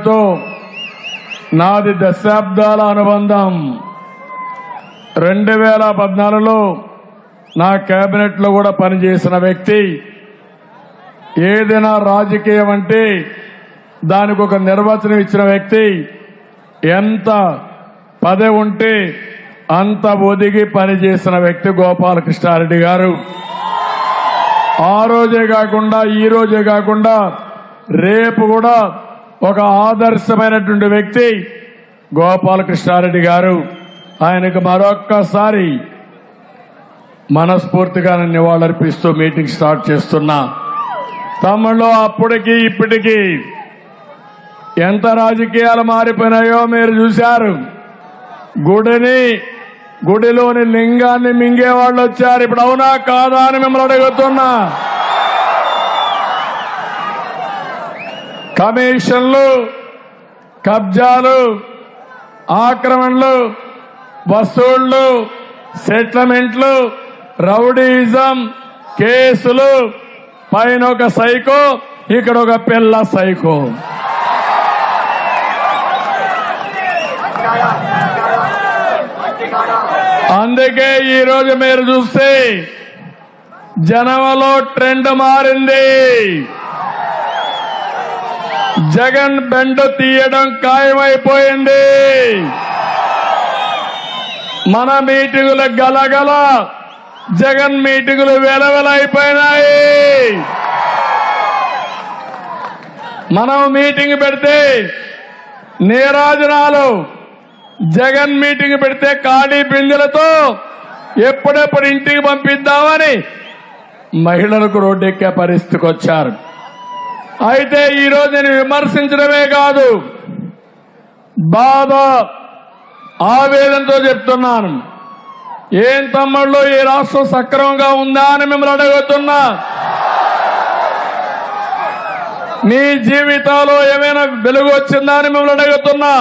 తో నాది దశాబ్దాల అనుబంధం. 2014లో నా కేబినెట్ లో కూడా పనిచేసిన వ్యక్తి. ఏదైనా రాజకీయం అంటే దానికి ఒక నిర్వచనం ఇచ్చిన వ్యక్తి. ఎంత పదవి ఉంటే అంత ఒదిగి పనిచేసిన వ్యక్తి గోపాలకృష్ణారెడ్డి గారు. ఆ రోజే కాకుండా ఈ రోజే కాకుండా రేపు కూడా ఒక ఆదర్శమైనటువంటి వ్యక్తి గోపాలకృష్ణారెడ్డి గారు. ఆయనకు మరొక్కసారి మనస్ఫూర్తిగా నివాళులర్పిస్తూ మీటింగ్ స్టార్ట్ చేస్తున్నా. తమ్ముళ్ళు, అప్పటికి ఇప్పటికీ ఎంత రాజకీయాలు మారిపోయినాయో మీరు చూశారు. గుడిలోని లింగాన్ని మింగే వాళ్ళు వచ్చారు. ఇప్పుడు అవునా కాదా అని మిమ్మల్ని అడుగుతున్నా. కమిషన్లు, కబ్జాలు, ఆక్రమణలు, వసూళ్లు, సెటిల్మెంట్లు, రౌడీయిజం, కేసులు, పైన ఒక సైకో, ఇక్కడ ఒక పిల్ల సైకో. అందుకే ఈరోజు మీరు చూస్తే జనంలో ట్రెండ్ మారింది. జగన్ బెండు తీయడం ఖాయమైపోయింది. మన మీటింగులు గలగల, జగన్ మీటింగులు వెలవెలైపోయినాయి. మనం మీటింగ్ పెడితే నీరాజనాలు, జగన్ మీటింగ్ పెడితే ఖాళీ బిందెలతో ఎప్పుడెప్పుడు ఇంటికి పంపిద్దామని మహిళలకు రోడ్డెక్కే పరిస్థితికి వచ్చారు. అయితే ఈరోజు నేను విమర్శించడమే కాదు, బాధ ఆవేదనతో చెప్తున్నాను. ఏం తమ్ముళ్ళు, ఈ రాష్ట్రం సక్రమంగా ఉందా అని మిమ్మల్ని అడుగుతున్నా. మీ జీవితాల్లో ఏమైనా వెలుగు వచ్చిందా అని మిమ్మల్ని అడుగుతున్నా.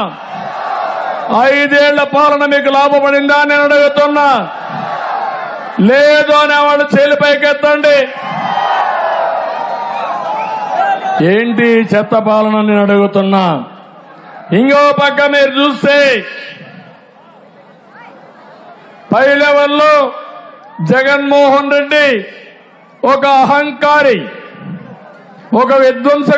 5 ఏళ్ల పాలన మీకు లాభపడిందా అని నేను అడుగుతున్నా. లేదు అనే వాళ్ళు చేలిపైకెత్తండి. ఏంటి చెత్త పాలన నేను అడుగుతున్నా. ఇంకో పక్క మీరు చూస్తే పై లెవెల్లో జగన్మోహన్ రెడ్డి ఒక అహంకారి, ఒక విధ్వంస